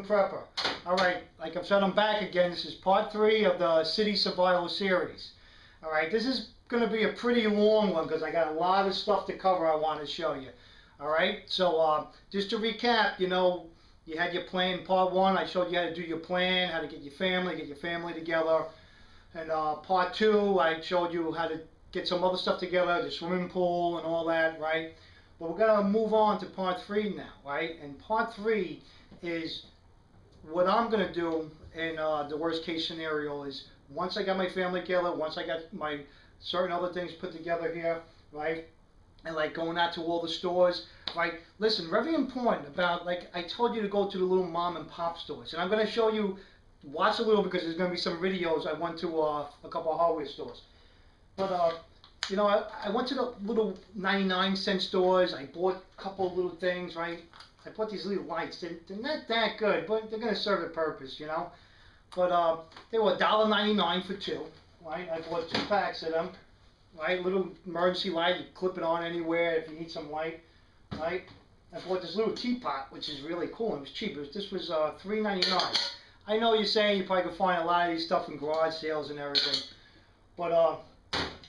Prepper. Alright, like I've said, I'm back again. This is part 3 of the City Survival series. Alright, this is going to be a pretty long one because I got a lot of stuff to cover I want to show you. Alright, so just to recap, you know, you had your plan. Part 1, I showed you how to do your plan, how to get your family together. And part 2, I showed you how to get some other stuff together, the swimming pool and all that, right? But we're going to move on to part 3 now, right? And part 3 is what I'm going to do in the worst case scenario is once I got my family together, once I got my certain other things put together here, right? And like going out to all the stores, right? Listen, very important about, like I told you to go to the little mom and pop stores. And I'm going to show you, watch a little because there's going to be some videos. I went to a couple of hardware stores. But, you know, I went to the little 99-cent stores. I bought a couple of little things, right? I bought these little lights. They're not that good, but they're going to serve a purpose, you know. But they were $1.99 for 2, right? I bought 2 packs of them, right? Little emergency light. You clip it on anywhere if you need some light, right? I bought this little teapot, which is really cool. It was cheap. This was $3.99. I know you're saying you probably can find a lot of these stuff in garage sales and everything, but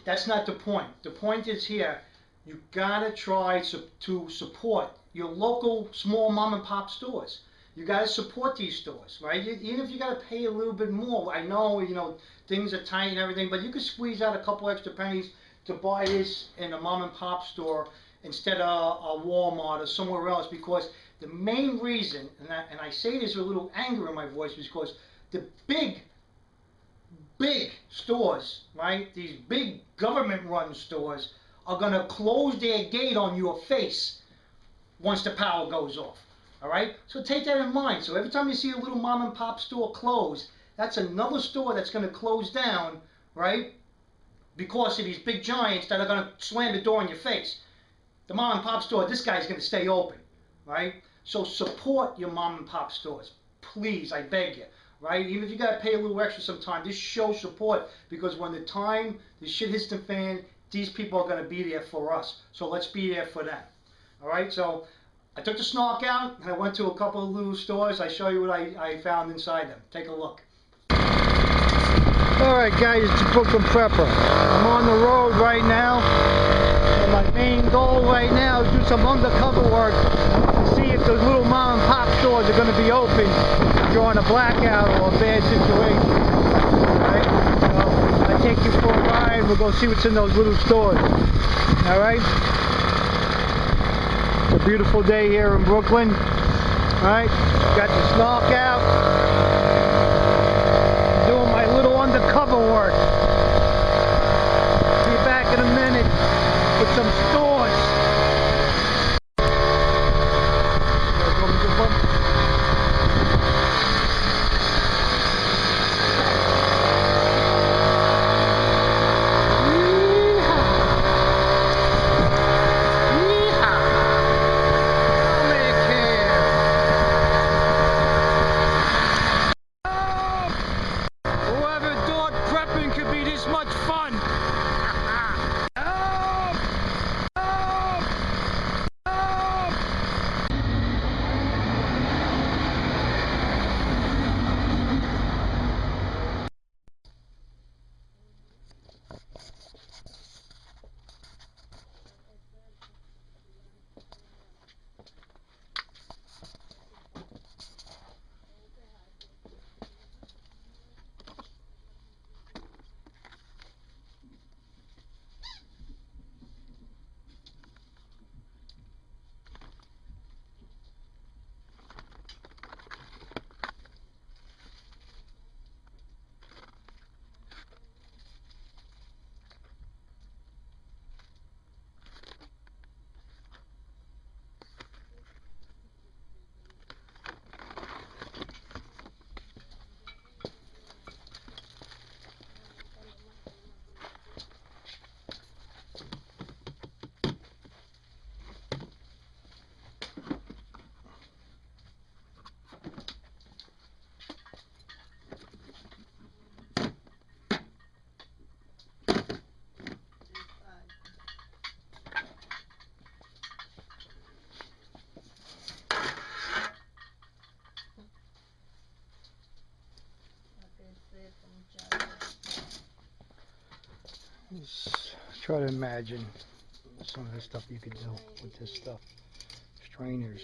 that's not the point. The point is here, you gotta try to support your local small mom and pop stores. You gotta support these stores, right? Even if you gotta pay a little bit more. I know, you know, things are tight and everything, but you can squeeze out a couple extra pennies to buy this in a mom and pop store instead of a Walmart or somewhere else, because the main reason, and I say this with a little anger in my voice, is because the big stores, right, these big government-run stores are going to close their gate on your face once the power goes off, all right? So take that in mind. So every time you see a little mom and pop store close, that's another store that's going to close down, right, because of these big giants that are going to slam the door in your face. The mom and pop store, this guy's going to stay open, right? So support your mom and pop stores, please, I beg you, right? Even if you got to pay a little extra sometime, just show support, because when the shit hits the fan, these people are going to be there for us. So let's be there for them, all right? So I took the snark out, and I went to a couple of little stores. I show you what I found inside them. Take a look. All right, guys, it's the Brooklyn Prepper. I'm on the road right now. And my main goal right now is to do some undercover work to see if those little mom and pop stores are going to be open during a blackout or a bad situation. Alright? So I take you for a ride. We'll go see what's in those little stores. Alright? It's a beautiful day here in Brooklyn. Alright? Got the snark out. Doing my little undercover work. Be back in a minute with some stores. Whoever thought prepping could be this much fun? Let's try to imagine some of the stuff you could do with this stuff. Strainers.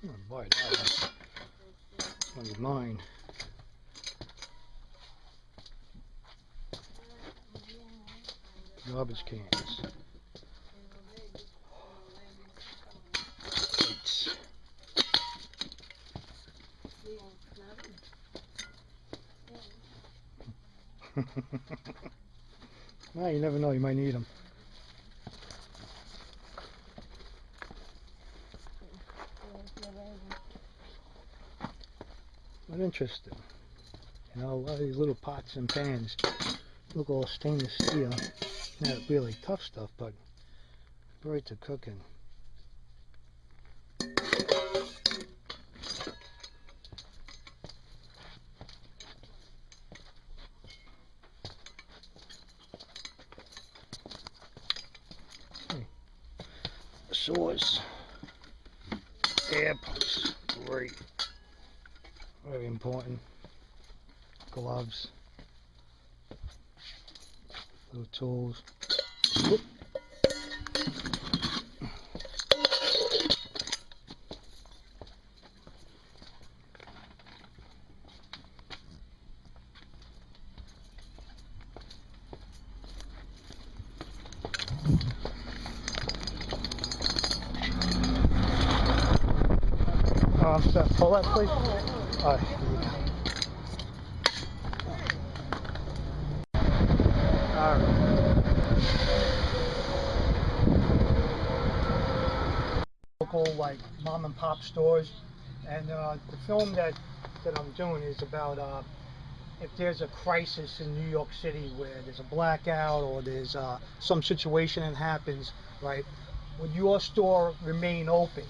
I'm gonna buy that one. One's mine. Garbage cans. Plates. Well, you never know, you might need them. But interesting. You know, a lot of these little pots and pans look all stainless steel. Not really tough stuff, but great to cook in. Saws, air pumps, great, very important. Gloves, little tools. Whoop. Pull that, please. All right, here you go. All right. Local, like, mom and pop stores, and the film that I'm doing is about if there's a crisis in New York City where there's a blackout or there's some situation that happens, right? Would your store remain open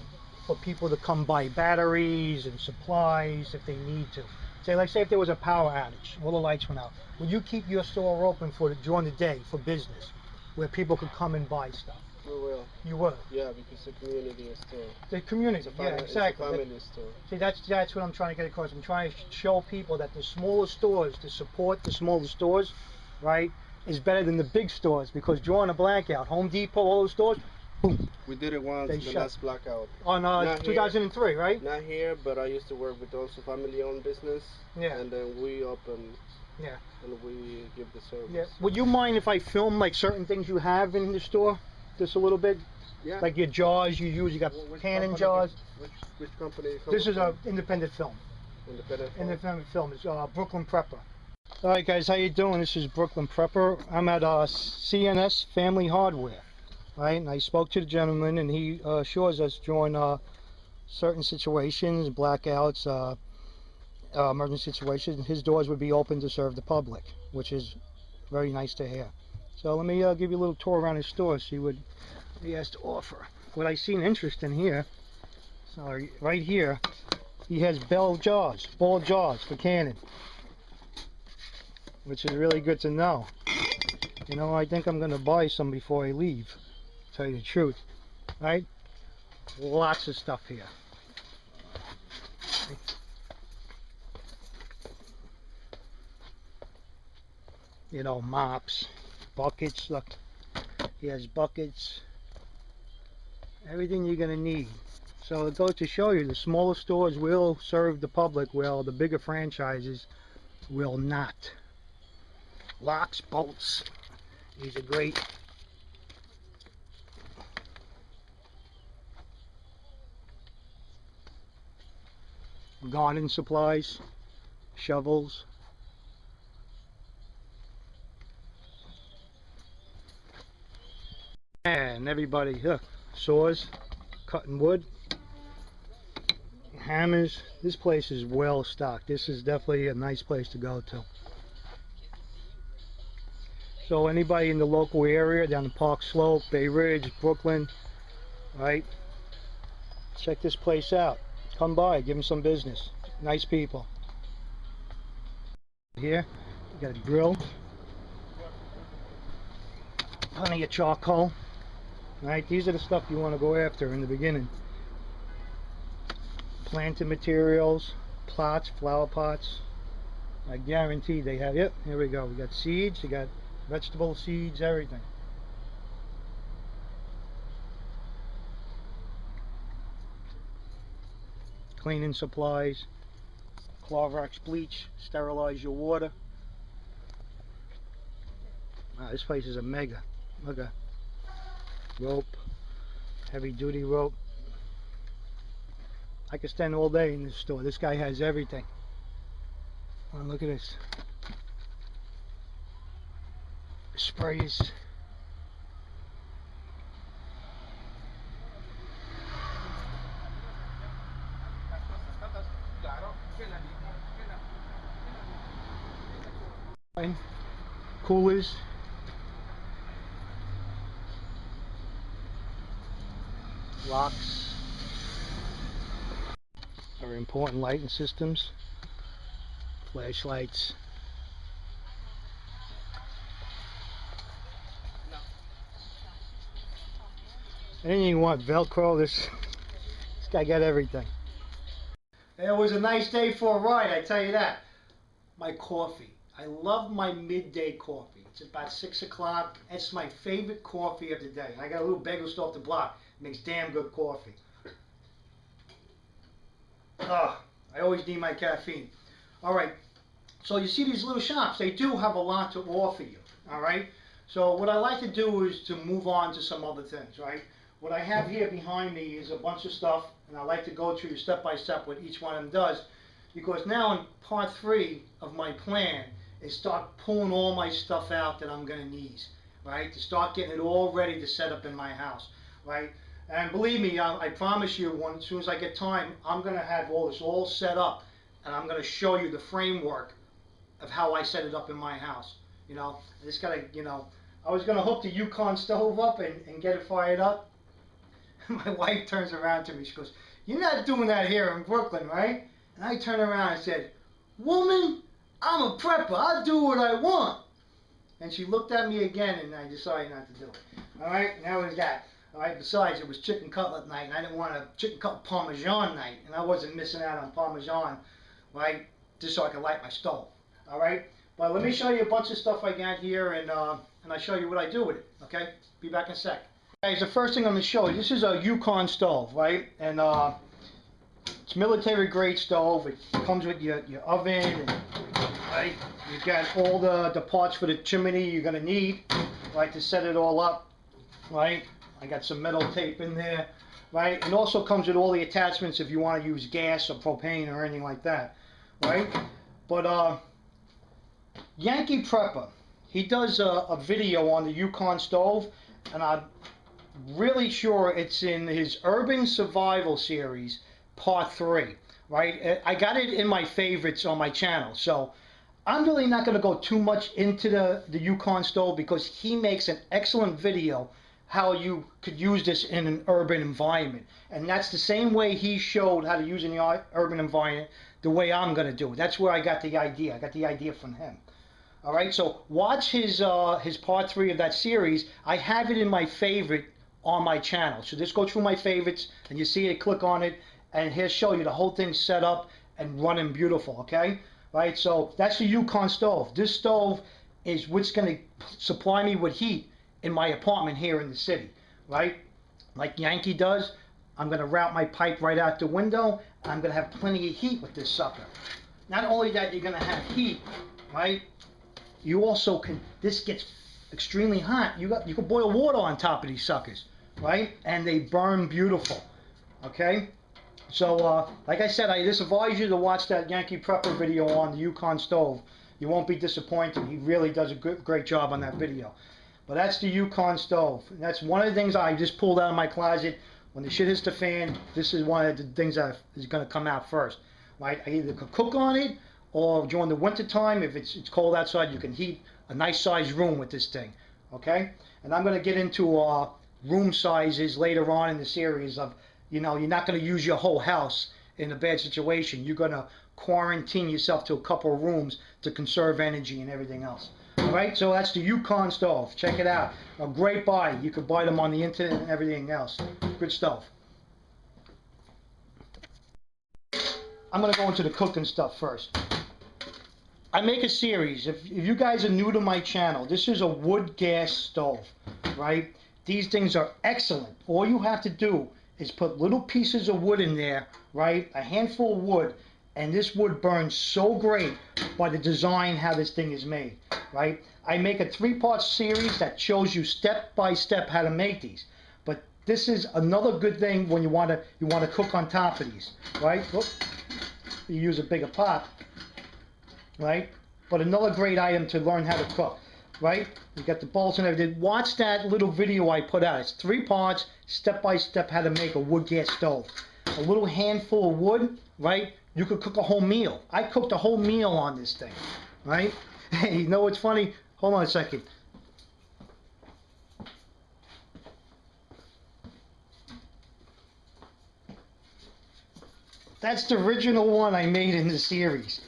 for people to come buy batteries and supplies if they need to? Say if there was a power outage, all the lights went out. Would you keep your store open during the day for business, where people could come and buy stuff? We will. You would? Yeah, because the community is store. The community, yeah, exactly. It's a family store. See, that's what I'm trying to get across. I'm trying to show people that the smaller stores, to support the smaller stores, right, is better than the big stores, because during a blackout, Home Depot, all those stores, boom. We did it once, the last blackout. On 2003, right? Not here, but I used to work with also family-owned business. Yeah. And then we open. Yeah. And we give the service. Yeah. Would you mind if I film like certain things you have in the store, just a little bit? Yeah. Like your jars you use. You got canning jars. Which company? This is an independent film. Independent film. It's Brooklyn Prepper. All right, guys, how you doing? This is Brooklyn Prepper. I'm at CNS Family Hardware. Right, and I spoke to the gentleman, and he assures us during certain situations, blackouts, emergency situations, his doors would be open to serve the public, which is very nice to hear. So let me give you a little tour around his store, see what he has to offer. What I seen interesting here, sorry, right here, he has ball jars for canning, which is really good to know. You know, I think I'm going to buy some before I leave. Tell you the truth, right? Lots of stuff here. You know, mops, buckets. Look, he has buckets. Everything you're gonna need. So it goes to show you, the smaller stores will serve the public well, the bigger franchises will not. Locks, bolts. These are great. Garden supplies, shovels, And everybody, saws, cutting wood, hammers. This place is well stocked. This is definitely a nice place to go to. So anybody in the local area, down the Park Slope, Bay Ridge, Brooklyn, right? Check this place out. Come by, give them some business. Nice people. Here, you got a grill. Plenty of charcoal. Right, these are the stuff you want to go after in the beginning. Planting materials, plots, flower pots. I guarantee they have, yep, here we go. We got seeds, you got vegetable seeds, everything. Cleaning supplies, Clorox bleach, sterilize your water. Wow, this place is a mega. Look at rope, heavy duty rope. I could stand all day in this store. This guy has everything. Oh, look at this. Sprays. Coolers. Locks. Very important lighting systems. Flashlights. Anything you want, Velcro, this guy got everything. It was a nice day for a ride, I tell you that. My coffee. I love my midday coffee. It's about 6 o'clock. It's my favorite coffee of the day. I got a little bagel store off the block. It makes damn good coffee. I always need my caffeine. Alright, so you see these little shops, they do have a lot to offer you. Alright, so what I like to do is to move on to some other things, right? What I have here behind me is a bunch of stuff, and I like to go through step by step what each one of them does, because now in part 3 of my plan is start pulling all my stuff out that I'm going to need, right? To start getting it all ready to set up in my house, right? And believe me, I promise you, as soon as I get time, I'm going to have all this all set up, and I'm going to show you the framework of how I set it up in my house. You know, I just got to, you know, I was going to hook the Yukon stove up and get it fired up. My wife turns around to me, she goes, "You're not doing that here in Brooklyn, right?" And I turn around and said, "Woman, I'm a prepper, I'll do what I want." And she looked at me again, and I decided not to do it. Alright, now is that. Alright, besides, it was chicken cutlet night, and I didn't want a chicken cutlet parmesan night, and I wasn't missing out on parmesan, right, just so I could light my stove. Alright, but let me show you a bunch of stuff I got here, and I show you what I do with it, okay? Be back in a sec. Guys, the first thing I'm going to show you, this is a Yukon stove, right, and it's military grade stove. It comes with your oven, and, right, you've got all the parts for the chimney you're going to need, right, to set it all up, right. I got some metal tape in there, right? It also comes with all the attachments if you want to use gas or propane or anything like that, right? But Yankee Prepper, he does a video on the Yukon stove, and I'm really sure it's in his Urban Survival Series, Part 3, right? I got it in my favorites on my channel, so I'm really not going to go too much into the Yukon stove because he makes an excellent video how you could use this in an urban environment. And that's the same way he showed how to use it in the urban environment, the way I'm going to do it. That's where I got the idea. I got the idea from him. All right, so watch his part 3 of that series. I have it in my favorite on my channel. So just go through my favorites, and you see it, click on it, and he'll show you the whole thing set up and running beautiful, okay? Right, so that's the Yukon stove. This stove is what's going to supply me with heat in my apartment here in the city, right? Like Yankee does, I'm going to route my pipe right out the window. I'm going to have plenty of heat with this sucker. Not only that, you're going to have heat, right? You also can, this gets extremely hot. You can boil water on top of these suckers, right? And they burn beautiful, okay? So, like I said, I just advise you to watch that Yankee Prepper video on the Yukon stove. You won't be disappointed. He really does a great job on that video. But that's the Yukon stove. And that's one of the things I just pulled out of my closet. When the shit hits the fan, this is one of the things that is going to come out first. Right? I either could cook on it, or during the winter time, if it's cold outside, you can heat a nice sized room with this thing. Okay? And I'm going to get into room sizes later on in the series of, you're not going to use your whole house in a bad situation. You're going to quarantine yourself to a couple of rooms to conserve energy and everything else. Alright, so that's the Yukon stove. Check it out. A great buy. You could buy them on the internet and everything else. Good stuff. I'm going to go into the cooking stuff first. I make a series. If you guys are new to my channel, this is a wood gas stove, right? These things are excellent. All you have to do is put little pieces of wood in there, right? A handful of wood, and this wood burns so great by the design how this thing is made, right? I make a 3-part series that shows you step by step how to make these. But this is another good thing when you want to cook on top of these, right? Whoop. You use a bigger pot, right? But another great item to learn how to cook, right? You got the bolts and everything. Watch that little video I put out. It's 3 parts, step by step how to make a wood gas stove. A little handful of wood, right? You could cook a whole meal. I cooked a whole meal on this thing, right? Hey, you know what's funny? Hold on a second. That's the original one I made in the series,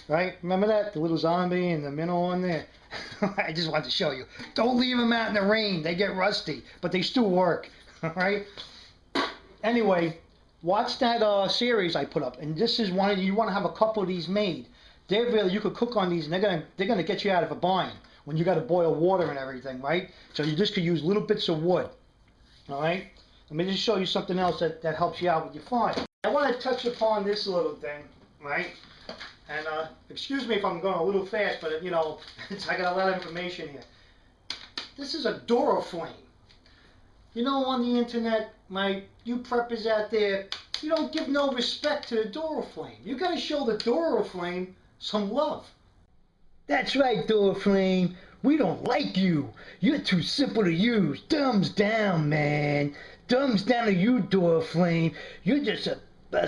right? Remember that? The little zombie and the minnow on there? I just wanted to show you. Don't leave them out in the rain. They get rusty, but they still work, all right? Anyway, watch that series I put up, and this is one of you want to have a couple of these made. They're really, you could cook on these, and they're gonna get you out of a bind when you got to boil water and everything, right? So you just could use little bits of wood. All right. Let me just show you something else that helps you out with your fire. I want to touch upon this little thing, right? And excuse me if I'm going a little fast, but I got a lot of information here. This is a doro flame. On the internet, you preppers out there, you don't give no respect to the doro flame. You got to show the doro flame some love. That's right, doro flame. We don't like you. You're too simple to use. Thumbs down, man. Thumbs down to you, doro flame. You're just a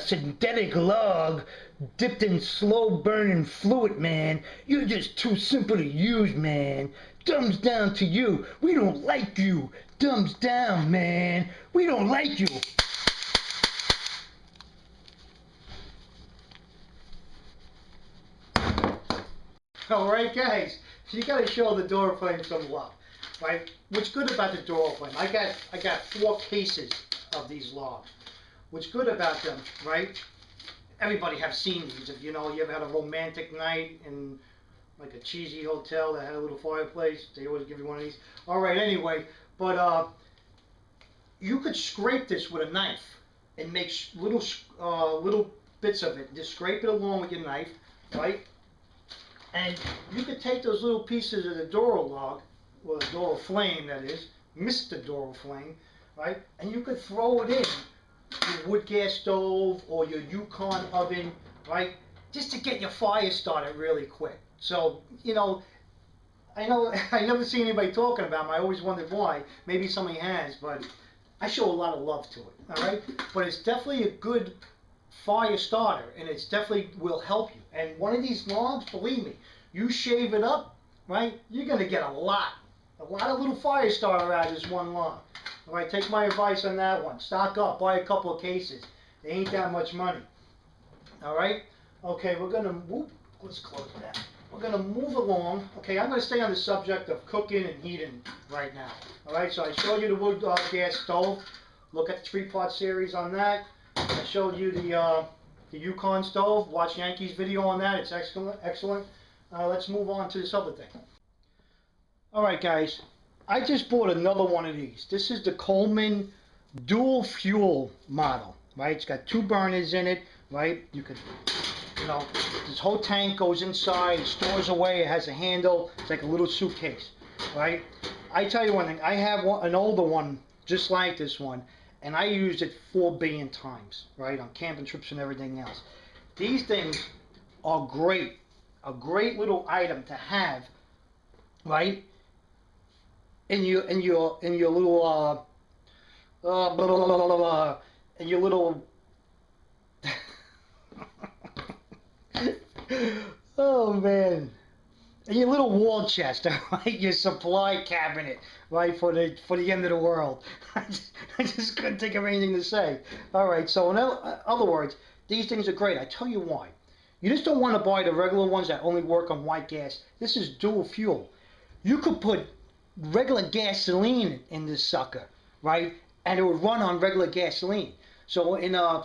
synthetic log dipped in slow burning fluid, man. You're just too simple to use, man. Thumbs down to you. We don't like you. Thumbs down, man. We don't like you. Alright guys, so you gotta show the doro flame some love, right? What's good about the doro flame? I got 4 cases of these logs. What's good about them, right? Everybody have seen these. If you ever had a romantic night in like a cheesy hotel that had a little fireplace, they always give you one of these. Alright, anyway, but you could scrape this with a knife and make little bits of it. Just scrape it along with your knife, right? And you could take those little pieces of the doro log, or the doro flame that is, Mr. Doro flame, right? And you could throw it in your wood gas stove or your Yukon oven, right? Just to get your fire started really quick. So, I never see anybody talking about them. I always wondered why. Maybe somebody has, but I show a lot of love to it, all right? But it's definitely a good fire starter, and it's definitely will help you. And one of these logs, believe me, you shave it up, right? You're gonna get a lot of little fire starter out of this one log. All right, take my advice on that one. Stock up, buy a couple of cases. They ain't that much money. All right. Okay, we're gonna move. Let's close that. We're gonna move along. Okay, I'm gonna stay on the subject of cooking and heating right now. All right. So I showed you the wood gas stove. Look at the 3-part series on that. I showed you the Yukon stove. Watch Yankee's video on that. It's excellent. Excellent. Let's move on to this other thing. All right, guys. I just bought another one of these. This is the Coleman dual fuel model, right? It's got 2 burners in it, right? You could, this whole tank goes inside, it stores away, it has a handle. It's like a little suitcase, right? I tell you one thing. I have an older one just like this one, and I used it 4 billion times, right, on camping trips and everything else. These things are great, a great little item to have, right? in your little blah, blah, blah, blah, blah, in your little oh man, in your little wall chest, right? Your supply cabinet, right, for the end of the world. I just couldn't think of anything to say. All right, so in other words, these things are great. I tell you why. You just don't want to buy the regular ones that only work on white gas. This is dual fuel. You could put regular gasoline in this sucker, right? And it would run on regular gasoline. So in a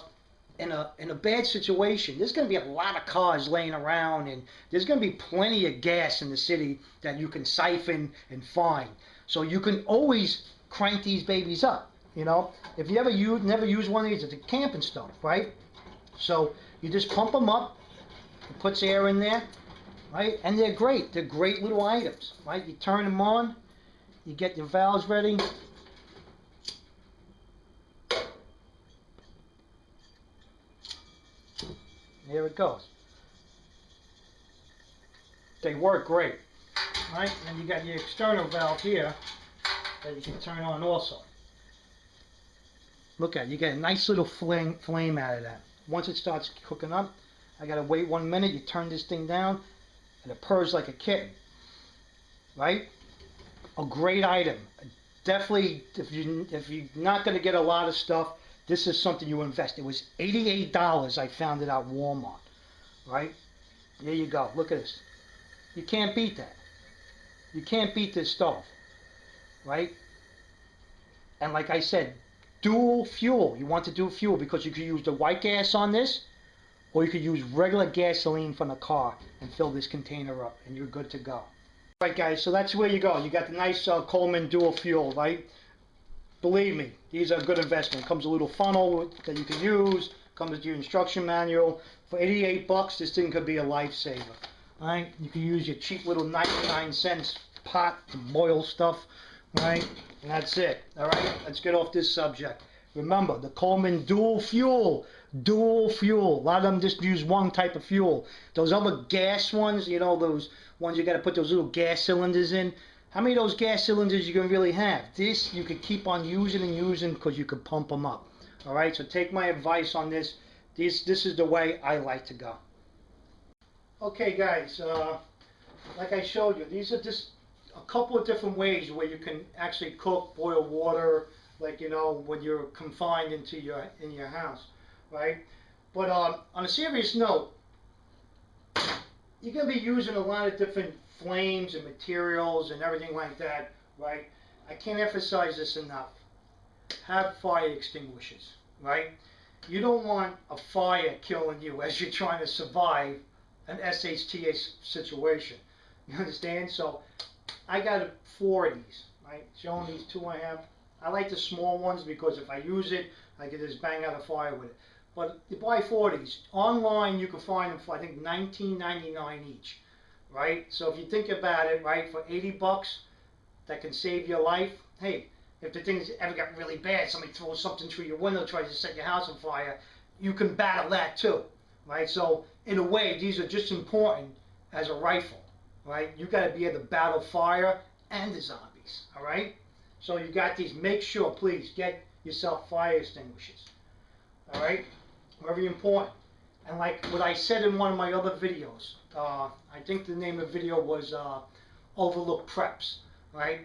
bad situation, there's going to be a lot of cars laying around, and there's going to be plenty of gas in the city that you can siphon and find. So you can always crank these babies up. You know, if you ever never use one of these, it's a camping stuff, right? So you just pump them up. It puts air in there, right? And they're great. They're great little items, right? You turn them on. You get your valves ready. There it goes. They work great, right? And you got your external valve here that you can turn on also. Look at it. You get a nice little flame out of that. Once it starts cooking up, I gotta wait 1 minute. You turn this thing down, and it purrs like a kitten, right? A great item. Definitely, if you're not gonna get a lot of stuff, this is something you invest. It was $88. I found it at Walmart, right? There you go. Look at this. You can't beat that. You can't beat this stove, right? And like I said, dual fuel. You want to do fuel because you could use the white gas on this, or you could use regular gasoline from the car and fill this container up, and you're good to go. All right, guys, so that's where you go. You got the nice Coleman dual fuel, right? Believe me, these are a good investment. Comes a little funnel that you can use. Comes with your instruction manual. For 88 bucks, this thing could be a lifesaver. All right, you can use your cheap little 99-cent pot to boil stuff, right? And that's it. All right, let's get off this subject. Remember, the Coleman dual fuel. Dual fuel. A lot of them just use one type of fuel. Those other gas ones, you know, those ones you got to put those little gas cylinders in. How many of those gas cylinders you can really have? This you could keep on using and using because you could pump them up. All right, so take my advice on this. This is the way I like to go. Okay, guys, like I showed you, these are just a couple of different ways where you can actually cook, boil water, like, you know, when you're confined in your house, right? But on a serious note, you're going to be using a lot of different flames and materials and everything like that, right? I can't emphasize this enough. Have fire extinguishers, right? You don't want a fire killing you as you're trying to survive an SHTF situation. You understand? So I got 4 of these, right? Showing these 2 I have. I like the small ones because if I use it, I can just bang out a fire with it. But you buy 4 of these. Online, you can find them for, I think, $19.99 each, right? So if you think about it, right, for 80 bucks, that can save your life. Hey, if the things ever got really bad, somebody throws something through your window, tries to set your house on fire, you can battle that too, right? So in a way, these are just important as a rifle, right? You got to be able to battle fire and the zombies, all right? So you got these. Make sure, please, get yourself fire extinguishers, all right? Very important. And like what I said in one of my other videos, I think the name of the video was Overlooked Preps, right?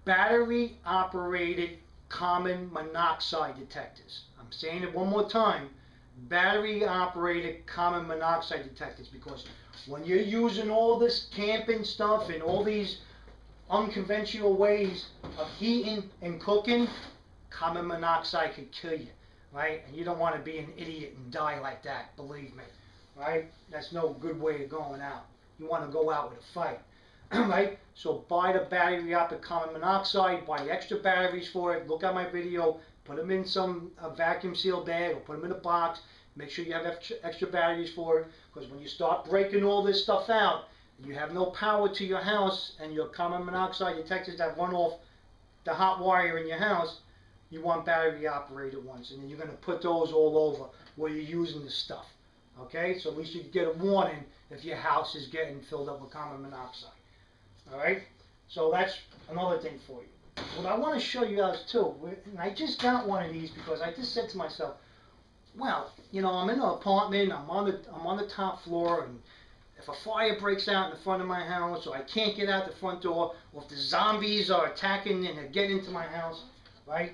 Battery operated common monoxide detectors. I'm saying it one more time. Battery operated common monoxide detectors, because when you're using all this camping stuff and all these unconventional ways of heating and cooking, common monoxide can kill you, right? And you don't want to be an idiot and die like that, believe me, right? That's no good way of going out. You want to go out with a fight, right? So buy the battery operated common monoxide, buy extra batteries for it, look at my video, put them in some vacuum sealed bag or put them in a box. Make sure you have extra batteries for it, because when you start breaking all this stuff out, you have no power to your house, and your common monoxide detectors that run off the hot wire in your house, you want battery operated ones, and then you're going to put those all over where you're using the stuff. Okay, so at least you get a warning if your house is getting filled up with common monoxide. All right, So that's another thing for you. What I want to show you guys too, and I just got one of these because I just said to myself, well, you know, I'm in an apartment, I'm on the top floor, and if a fire breaks out in the front of my house, or I can't get out the front door, or if the zombies are attacking and they're getting into my house, right?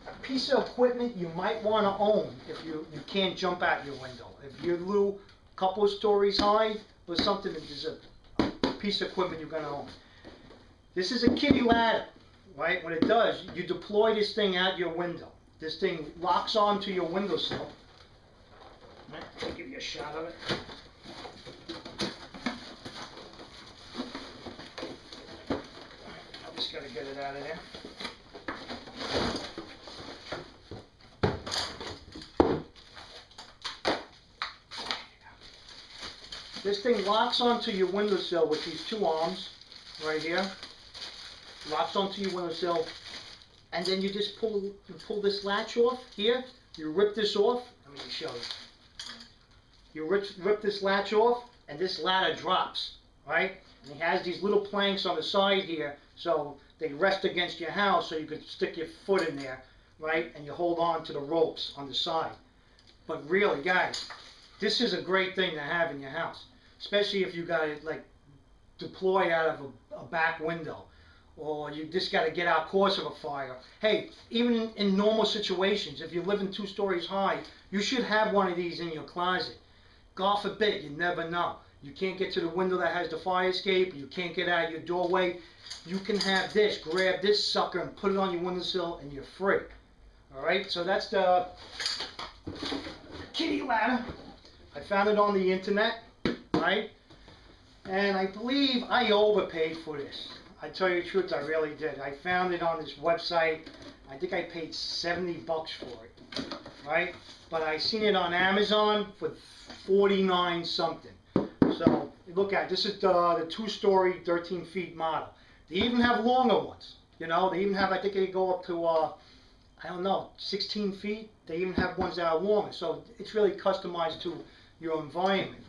A piece of equipment you might want to own if you can't jump out your window. If you're a little couple of stories high or something, there's a piece of equipment you're going to own. This is a kitty ladder, right? What it does, you deploy this thing out your window. This thing locks onto your windowsill. I'll give you a shot of it. I just got to get it out of there. This thing locks onto your windowsill with these two arms right here. Locks onto your windowsill, and then you just pull this latch off here. You rip this off. Let me show you. You rip this latch off, and this ladder drops, right? And it has these little planks on the side here, so they rest against your house, so you can stick your foot in there, right? And you hold on to the ropes on the side. But really, guys, this is a great thing to have in your house, especially if you got it like deploy out of a back window, or you just got to get out course of a fire. Hey, even in normal situations, if you're living 2 stories high, you should have one of these in your closet. God forbid, you never know. You can't get to the window that has the fire escape, you can't get out your doorway. You can have this, grab this sucker and put it on your windowsill and you're free. Alright, so that's the kitty ladder. I found it on the internet, right? And I believe I overpaid for this. I tell you the truth, I really did. I found it on this website. I think I paid $70 for it, right? But I seen it on Amazon for 49 something. So look at it. This is the 2-story, 13 feet model. They even have longer ones. You know, they even have, I think they go up to I don't know, 16 feet. They even have ones that are longer. So it's really customized to your environment.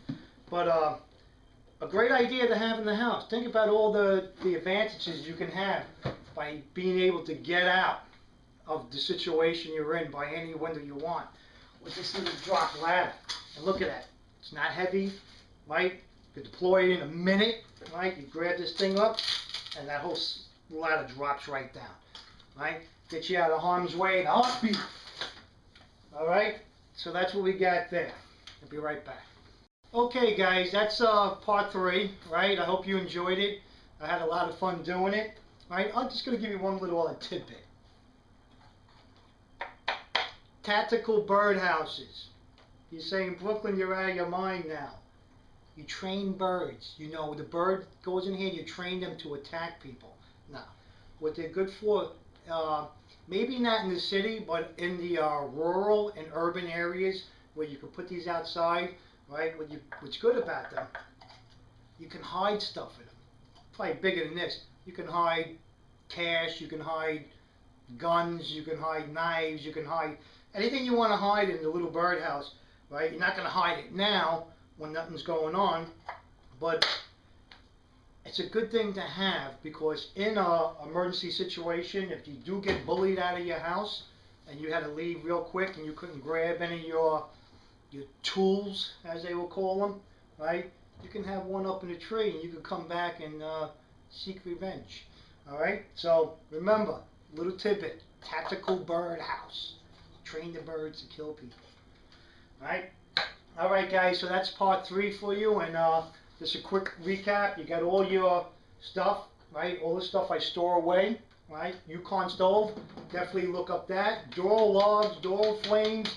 But a great idea to have in the house. Think about all the advantages you can have by being able to get out of the situation you're in by any window you want with this little drop ladder. And look at that. It's not heavy, right? You can deploy it in a minute, right? You grab this thing up and that whole ladder drops right down, right? Get you out of harm's way in a heartbeat. Alright? So that's what we got there. I'll be right back. Okay guys, that's part 3, right? I hope you enjoyed it. I had a lot of fun doing it. Right? I'm just going to give you one little other tidbit. Tactical birdhouses. You say in Brooklyn you're out of your mind now. You train birds. You know, the bird goes in here, you train them to attack people. Now, what they're good for, maybe not in the city, but in the rural and urban areas where you can put these outside, right? What's good about them, you can hide stuff in them. Probably bigger than this. You can hide cash, you can hide guns, you can hide knives, you can hide anything you want to hide in the little birdhouse, right? You're not going to hide it now when nothing's going on, but it's a good thing to have because in an emergency situation, if you do get bullied out of your house and you had to leave real quick and you couldn't grab any of your tools, as they will call them, right? You can have one up in a tree and you can come back and seek revenge. Alright? So remember, little tidbit, tactical birdhouse. Train the birds to kill people. Alright? Alright guys, so that's part 3 for you, and just a quick recap. You got all your stuff, right? All the stuff I store away, right? Yukon stove, definitely look up that. Doro logs, Doro flames,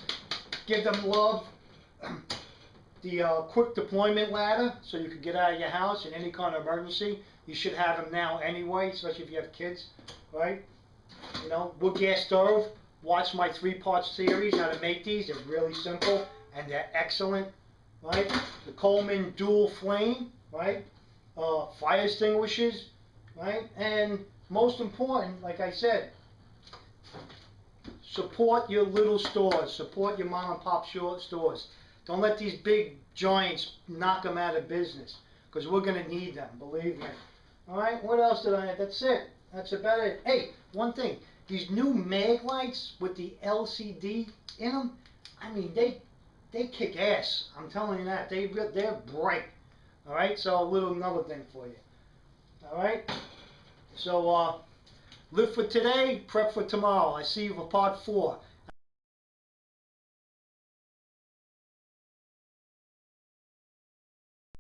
give them love. The quick deployment ladder, so you can get out of your house in any kind of emergency. You should have them now anyway, especially if you have kids, right? You know, wood gas stove. Watch my 3-part series how to make these. They're really simple and they're excellent, right? The Coleman dual flame, right? Fire extinguishers, right? And most important, like I said, support your little stores. Support your mom and pop stores. Don't let these big giants knock them out of business, because we're going to need them, believe me. All right, what else did I have? That's it. That's about it. Hey, one thing. These new mag lights with the LCD in them, I mean, they kick ass. I'm telling you that. They're bright. All right, so another thing for you. All right, so live for today, prep for tomorrow. I see you for part 4.